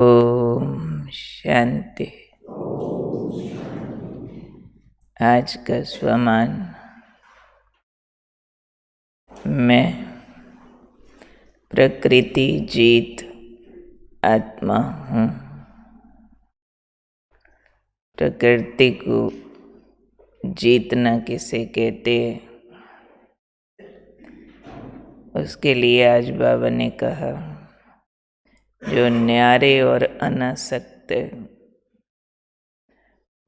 ओम शांति। आज का स्वमान मैं प्रकृति जीत आत्मा हूँ। प्रकृति को जीतना किसे कहते हैं, उसके लिए आज बाबा ने कहा, जो न्यारे और अनासक्त है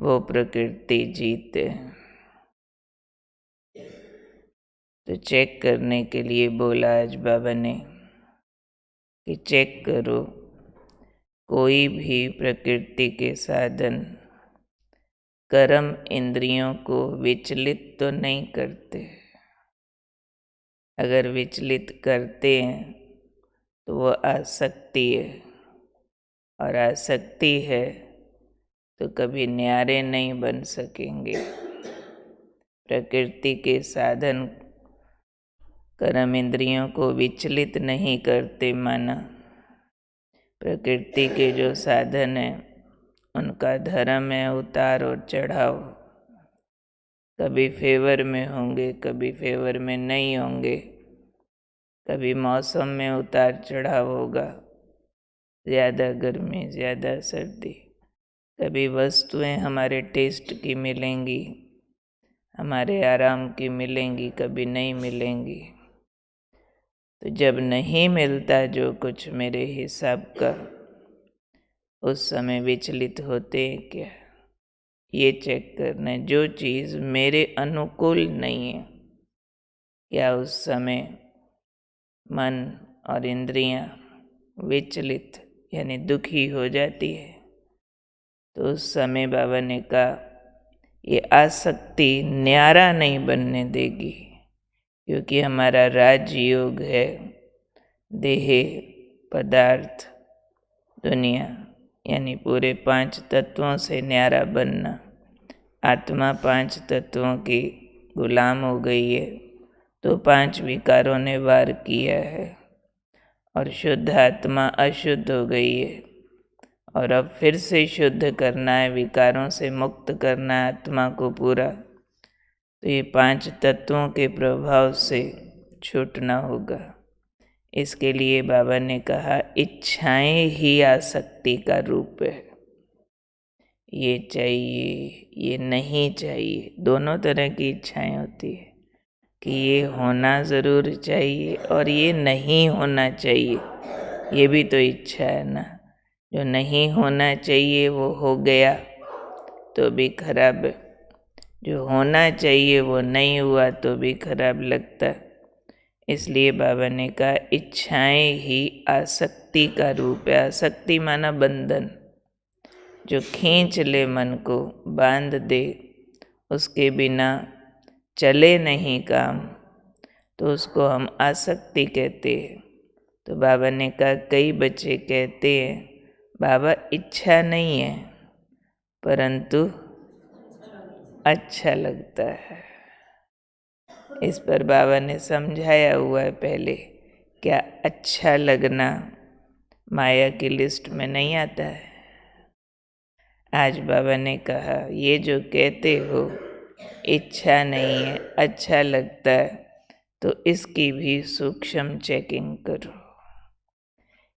वो प्रकृति जीते। तो चेक करने के लिए बोला आज बाबा ने कि चेक करो, कोई भी प्रकृति के साधन कर्म इंद्रियों को विचलित तो नहीं करते। अगर विचलित करते हैं तो वो आसक्ति है, और आसक्ति है तो कभी न्यारे नहीं बन सकेंगे। प्रकृति के साधन कर्म इंद्रियों को विचलित नहीं करते, माना प्रकृति के जो साधन है उनका धर्म है उतार और चढ़ाव। कभी फेवर में होंगे, कभी फेवर में नहीं होंगे। कभी मौसम में उतार चढ़ाव होगा, ज़्यादा गर्मी ज़्यादा सर्दी। कभी वस्तुएं हमारे टेस्ट की मिलेंगी, हमारे आराम की मिलेंगी, कभी नहीं मिलेंगी। तो जब नहीं मिलता जो कुछ मेरे हिसाब का, उस समय विचलित होते हैं क्या, ये चेक करना है। जो चीज़ मेरे अनुकूल नहीं है, क्या उस समय मन और इंद्रियां विचलित यानी दुखी हो जाती है? तो उस समय बाबा ने कहा, ये आसक्ति न्यारा नहीं बनने देगी, क्योंकि हमारा राजयोग है देह, पदार्थ, दुनिया, यानी पूरे 5 तत्वों से न्यारा बनना। आत्मा 5 तत्वों की गुलाम हो गई है, तो 5 विकारों ने वार किया है, और शुद्ध आत्मा अशुद्ध हो गई है, और अब फिर से शुद्ध करना है, विकारों से मुक्त करना है आत्मा को पूरा। तो ये 5 तत्वों के प्रभाव से छूटना होगा। इसके लिए बाबा ने कहा, इच्छाएं ही आसक्ति का रूप है। ये चाहिए, ये नहीं चाहिए, दोनों तरह की इच्छाएं होती है कि ये होना ज़रूर चाहिए और ये नहीं होना चाहिए। ये भी तो इच्छा है ना। जो नहीं होना चाहिए वो हो गया तो भी खराब है, जो होना चाहिए वो नहीं हुआ तो भी खराब लगता। इसलिए बाबा ने कहा, इच्छाएं ही आसक्ति का रूप है। आसक्ति माना बंधन, जो खींच ले मन को, बांध दे, उसके बिना चले नहीं काम, तो उसको हम आसक्ति कहते हैं। तो बाबा ने कहा, कई बच्चे कहते हैं बाबा इच्छा नहीं है परंतु अच्छा लगता है। इस पर बाबा ने समझाया हुआ है पहले, क्या अच्छा लगना माया की लिस्ट में नहीं आता है? आज बाबा ने कहा, ये जो कहते हो इच्छा नहीं है, अच्छा लगता है, तो इसकी भी सूक्ष्म चेकिंग करो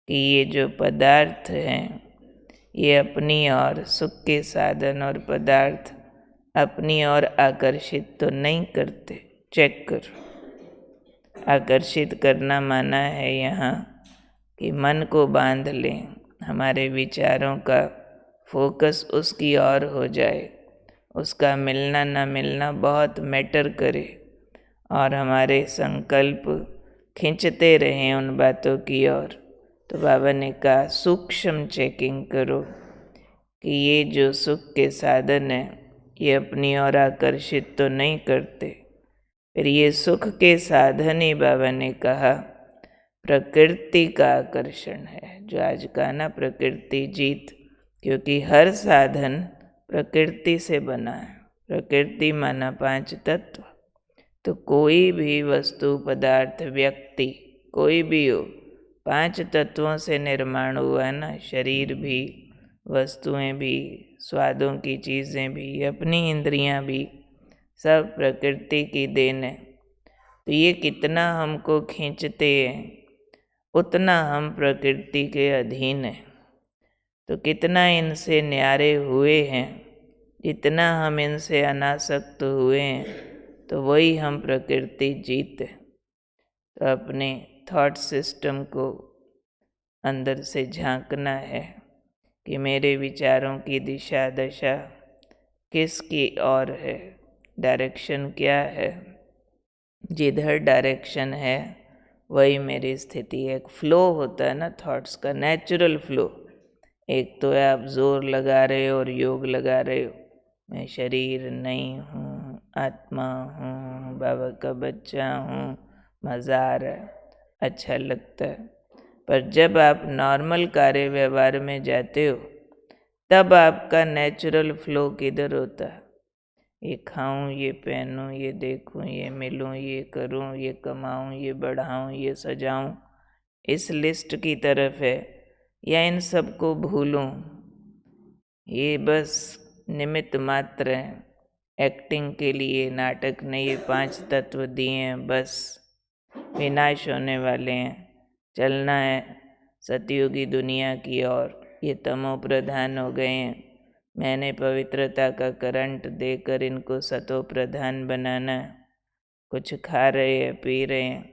कि ये जो पदार्थ हैं ये अपनी ओर सुख के साधन और पदार्थ अपनी ओर आकर्षित तो नहीं करते। चेक करो। आकर्षित करना माना है यहाँ कि मन को बांध लें, हमारे विचारों का फोकस उसकी ओर हो जाए, उसका मिलना न मिलना बहुत मैटर करे, और हमारे संकल्प खींचते रहें उन बातों की ओर। तो बाबा ने कहा, सूक्ष्म चेकिंग करो कि ये जो सुख के साधन है ये अपनी ओर आकर्षित तो नहीं करते। फिर ये सुख के साधन ही बाबा ने कहा प्रकृति का आकर्षण है, जो आज का ना प्रकृति जीत, क्योंकि हर साधन प्रकृति से बना है। प्रकृति माना 5 तत्व। तो कोई भी वस्तु, पदार्थ, व्यक्ति कोई भी हो, 5 तत्वों से निर्माण हुआ ना, शरीर भी, वस्तुएं भी, स्वादों की चीज़ें भी, अपनी इंद्रियां भी, सब प्रकृति की देन है। तो ये कितना हमको खींचते हैं उतना हम प्रकृति के अधीन हैं। तो कितना इनसे न्यारे हुए हैं, जितना हम इनसे अनासक्त हुए हैं, तो वही हम प्रकृति जीत है। तो अपने थॉट सिस्टम को अंदर से झांकना है कि मेरे विचारों की दिशा दशा किसकी ओर है, डायरेक्शन क्या है। जिधर डायरेक्शन है वही मेरी स्थिति है। एक फ्लो होता है ना थॉट्स का, नेचुरल फ्लो। एक तो आप जोर लगा रहे हो और योग लगा रहे हो, मैं शरीर नहीं हूँ, आत्मा हूँ, बाबा का बच्चा हूँ, मज़ा आ रहा है, अच्छा लगता है। पर जब आप नॉर्मल कार्य व्यवहार में जाते हो तब आपका नेचुरल फ्लो किधर होता है? ये खाऊं, ये पहनूं, ये देखूं, ये मिलूं, ये करूं, ये कमाऊं, ये बढ़ाऊं, ये सजाऊं, इस लिस्ट की तरफ है, या इन सबको भूलूं? ये बस निमित्त मात्र हैं, एक्टिंग के लिए। नाटक ने ये 5 तत्व दिए हैं, बस विनाश होने वाले हैं, चलना है सतयुगी दुनिया की ओर। ये तमो प्रधान हो गए हैं, मैंने पवित्रता का करंट देकर इनको सतो प्रधान बनाना है। कुछ खा रहे हैं, पी रहे हैं,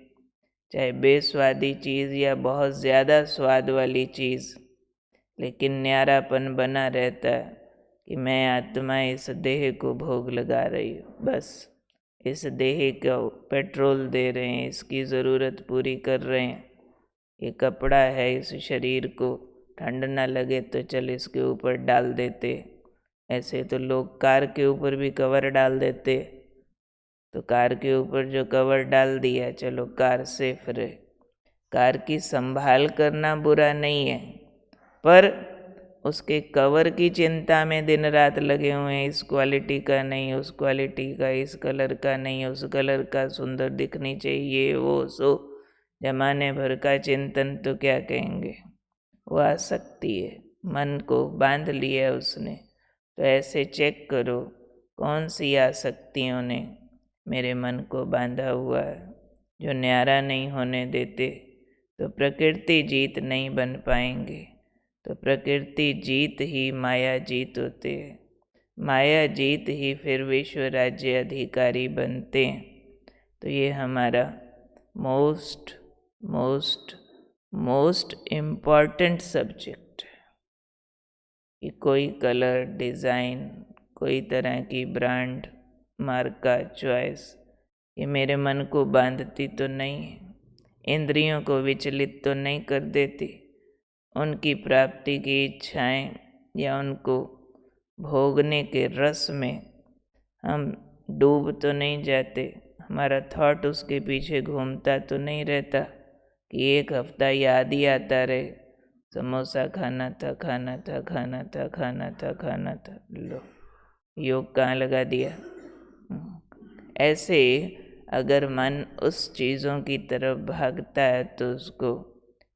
चाहे बेस्वादी चीज़ या बहुत ज़्यादा स्वाद वाली चीज़, लेकिन न्यारापन बना रहता है कि मैं आत्मा इस देह को भोग लगा रही हूँ। बस इस देह को पेट्रोल दे रहे हैं, इसकी ज़रूरत पूरी कर रहे हैं। ये कपड़ा है, इस शरीर को ठंड ना लगे तो चल इसके ऊपर डाल देते। ऐसे तो लोग कार के ऊपर भी कवर डाल देते, तो कार के ऊपर जो कवर डाल दिया, चलो कार सेफ रहे। कार की संभाल करना बुरा नहीं है, पर उसके कवर की चिंता में दिन रात लगे हुए हैं, इस क्वालिटी का नहीं, उस क्वालिटी का, इस कलर का नहीं, उस कलर का, सुंदर दिखनी चाहिए, वो सो जमाने भर का चिंतन। तो क्या कहेंगे, वो आसक्ति है, मन को बांध लिया उसने। तो ऐसे चेक करो कौन सी आसक्तियों ने मेरे मन को बांधा हुआ है, जो न्यारा नहीं होने देते। तो प्रकृति जीत नहीं बन पाएंगे। तो प्रकृति जीत ही माया जीत होते हैं, माया जीत ही फिर विश्व राज्य अधिकारी बनते हैं। तो ये हमारा most most most important subject है कि कोई कलर, डिज़ाइन, कोई तरह की ब्रांड, मार्का, चॉइस ये मेरे मन को बांधती तो नहीं है, इंद्रियों को विचलित तो नहीं कर देती, उनकी प्राप्ति की इच्छाएं या उनको भोगने के रस में हम डूब तो नहीं जाते, हमारा थॉट उसके पीछे घूमता तो नहीं रहता कि एक हफ्ता याद ही आता रहे, समोसा खाना था, खाना था, खाना था, खाना था, खाना था, लो योग कहाँ लगा दिया। ऐसे अगर मन उस चीज़ों की तरफ भागता है तो उसको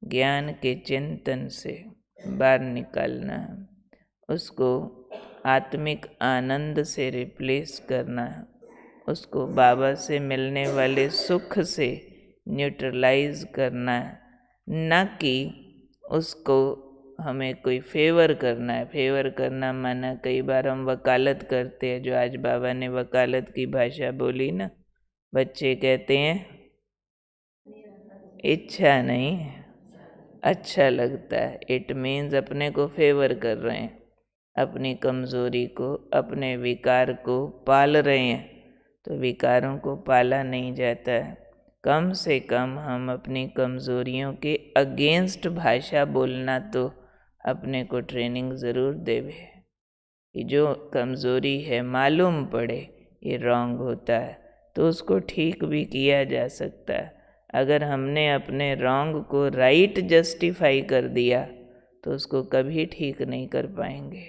ज्ञान के चिंतन से बाहर निकालना है, उसको आत्मिक आनंद से रिप्लेस करना है, उसको बाबा से मिलने वाले सुख से न्यूट्रलाइज करना है, न कि उसको हमें कोई फेवर करना है। फेवर करना माना कई बार हम वकालत करते हैं, जो आज बाबा ने वकालत की भाषा बोली ना, बच्चे कहते हैं इच्छा नहीं, अच्छा लगता है। इट मीन्स अपने को फेवर कर रहे हैं, अपनी कमज़ोरी को, अपने विकार को पाल रहे हैं। तो विकारों को पाला नहीं जाता है। कम से कम हम अपनी कमज़ोरियों के अगेंस्ट भाषा बोलना तो अपने को ट्रेनिंग ज़रूर देवे कि जो कमज़ोरी है मालूम पड़े ये रॉन्ग होता है तो उसको ठीक भी किया जा सकता है। अगर हमने अपने रॉन्ग को राइट जस्टिफाई कर दिया तो उसको कभी ठीक नहीं कर पाएंगे।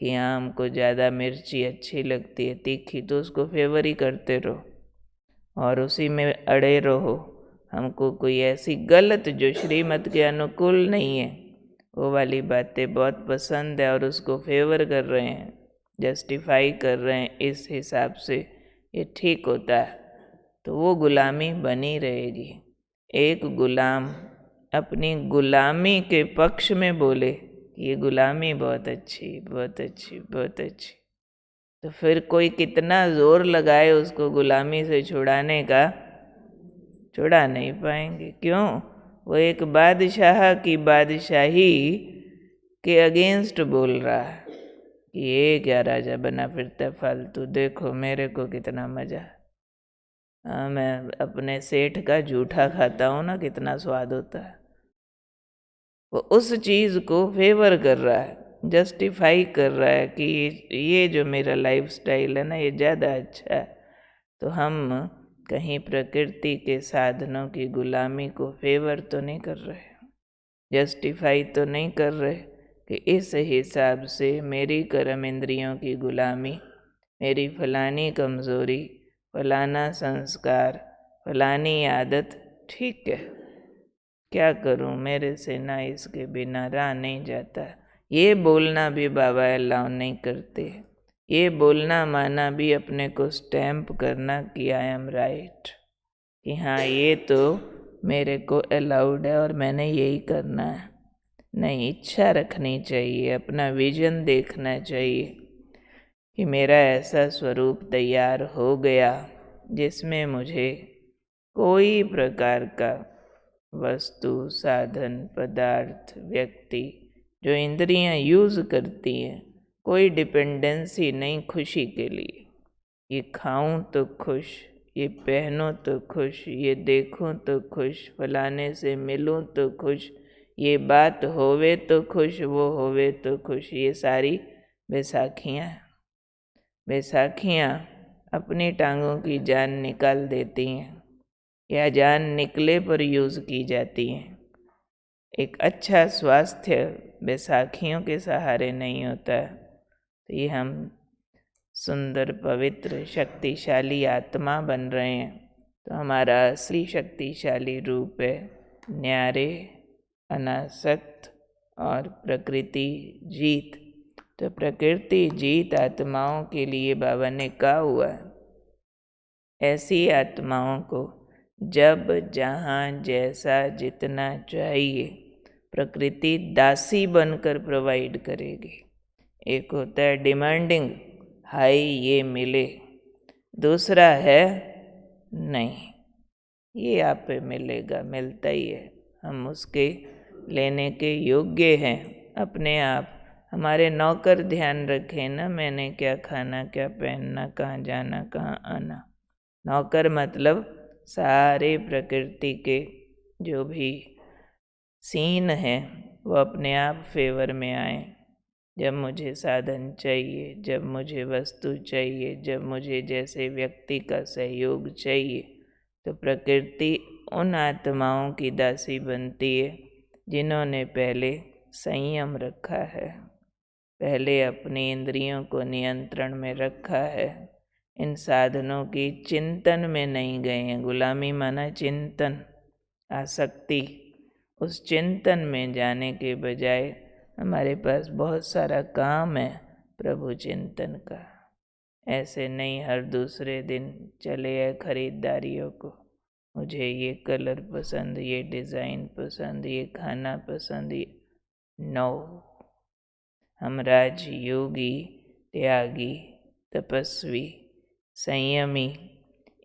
कि हाँ हमको ज़्यादा मिर्ची अच्छी लगती है, तीखी, तो उसको फेवर ही करते रहो और उसी में अड़े रहो। हमको कोई ऐसी गलत जो श्रीमत के अनुकूल नहीं है वो वाली बातें बहुत पसंद है और उसको फेवर कर रहे हैं, जस्टिफाई कर रहे हैं, इस हिसाब से ये ठीक होता है, तो वो गुलामी बनी रहेगी। एक गुलाम अपनी गुलामी के पक्ष में बोले कि ये गुलामी बहुत अच्छी, बहुत अच्छी, बहुत अच्छी, तो फिर कोई कितना जोर लगाए उसको गुलामी से छुड़ाने का, छुड़ा नहीं पाएंगे। क्यों? वो एक बादशाह की बादशाही के अगेंस्ट बोल रहा है कि ये क्या राजा बना फिरता फालतू, देखो मेरे को कितना मजा। हाँ, मैं अपने सेठ का जूठा खाता हूँ ना, कितना स्वाद होता है। वो उस चीज़ को फेवर कर रहा है, जस्टिफाई कर रहा है कि ये जो मेरा लाइफस्टाइल है ना ये ज़्यादा अच्छा है। तो हम कहीं प्रकृति के साधनों की गुलामी को फेवर तो नहीं कर रहे, जस्टिफाई तो नहीं कर रहे कि इस हिसाब से मेरी कर्म इंद्रियों की गुलामी, मेरी फलानी कमज़ोरी, फलाना संस्कार, फलानी आदत ठीक है, क्या करूं, मेरे से ना इसके बिना रहा नहीं जाता। ये बोलना भी बाबा अलाउ नहीं करते। ये बोलना माना भी अपने को स्टैम्प करना कि आई एम राइट, कि हाँ ये तो मेरे को अलाउड है और मैंने यही करना है। नहीं, इच्छा रखनी चाहिए, अपना विजन देखना चाहिए कि मेरा ऐसा स्वरूप तैयार हो गया जिसमें मुझे कोई प्रकार का वस्तु, साधन, पदार्थ, व्यक्ति जो इंद्रियां यूज करती हैं, कोई डिपेंडेंसी नहीं खुशी के लिए। ये खाऊं तो खुश, ये पहनूं तो खुश, ये देखूं तो खुश, फलाने से मिलूं तो खुश, ये बात होवे तो खुश, वो होवे तो खुश। ये सारी बैसाखियाँ हैं। बैसाखियाँ अपनी टांगों की जान निकाल देती हैं या जान निकले पर यूज़ की जाती हैं। एक अच्छा स्वास्थ्य बैसाखियों के सहारे नहीं होता। तो ये हम सुंदर, पवित्र, शक्तिशाली आत्मा बन रहे हैं। तो हमारा असली शक्तिशाली रूप है न्यारे, अनासक्त और प्रकृति जीत। तो प्रकृति जीत आत्माओं के लिए बाबा ने कहा हुआ है, ऐसी आत्माओं को जब, जहाँ, जैसा, जितना चाहिए प्रकृति दासी बनकर प्रोवाइड करेगी। एक होता है डिमांडिंग, हाई ये मिले, दूसरा है नहीं ये आप पे मिलेगा, मिलता ही है, हम उसके लेने के योग्य हैं अपने आप। हमारे नौकर ध्यान रखें ना, मैंने क्या खाना, क्या पहनना, कहाँ जाना, कहाँ आना। नौकर मतलब सारे प्रकृति के जो भी सीन है वो अपने आप फेवर में आए। जब मुझे साधन चाहिए, जब मुझे वस्तु चाहिए, जब मुझे जैसे व्यक्ति का सहयोग चाहिए, तो प्रकृति उन आत्माओं की दासी बनती है जिन्होंने पहले संयम रखा है, पहले अपनी इंद्रियों को नियंत्रण में रखा है, इन साधनों की चिंतन में नहीं गए हैं। गुलामी माना चिंतन, आसक्ति। उस चिंतन में जाने के बजाय हमारे पास बहुत सारा काम है प्रभु चिंतन का। ऐसे नहीं हर दूसरे दिन चले आए खरीदारियों को, मुझे ये कलर पसंद, ये डिज़ाइन पसंद, ये खाना पसंद, ये नो। हम राजयोगी, त्यागी, तपस्वी, संयमी,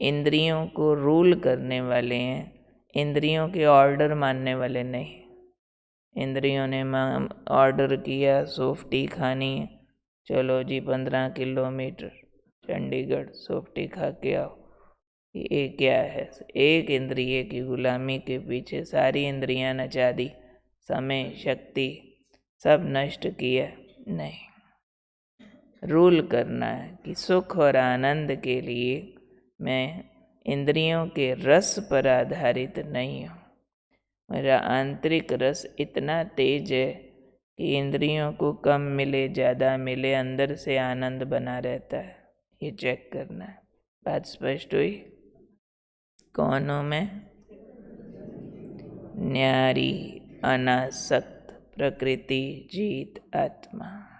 इंद्रियों को रूल करने वाले हैं, इंद्रियों के ऑर्डर मानने वाले नहीं। इंद्रियों ने ऑर्डर किया सोफ्टी खानी है, चलो जी 15 किलोमीटर चंडीगढ़ सोफ्टी खा के आओ। ये क्या है? एक इंद्रिय की गुलामी के पीछे सारी इंद्रियां नचा दी, समय, शक्ति सब नष्ट किया। नहीं, रूल करना है कि सुख और आनंद के लिए मैं इंद्रियों के रस पर आधारित नहीं हूँ। मेरा आंतरिक रस इतना तेज है कि इंद्रियों को कम मिले, ज़्यादा मिले, अंदर से आनंद बना रहता है। ये चेक करना है। बात स्पष्ट हुई? कौन हूँ मैं? न्यारी अनासक्त प्रकृति जीत आत्मा।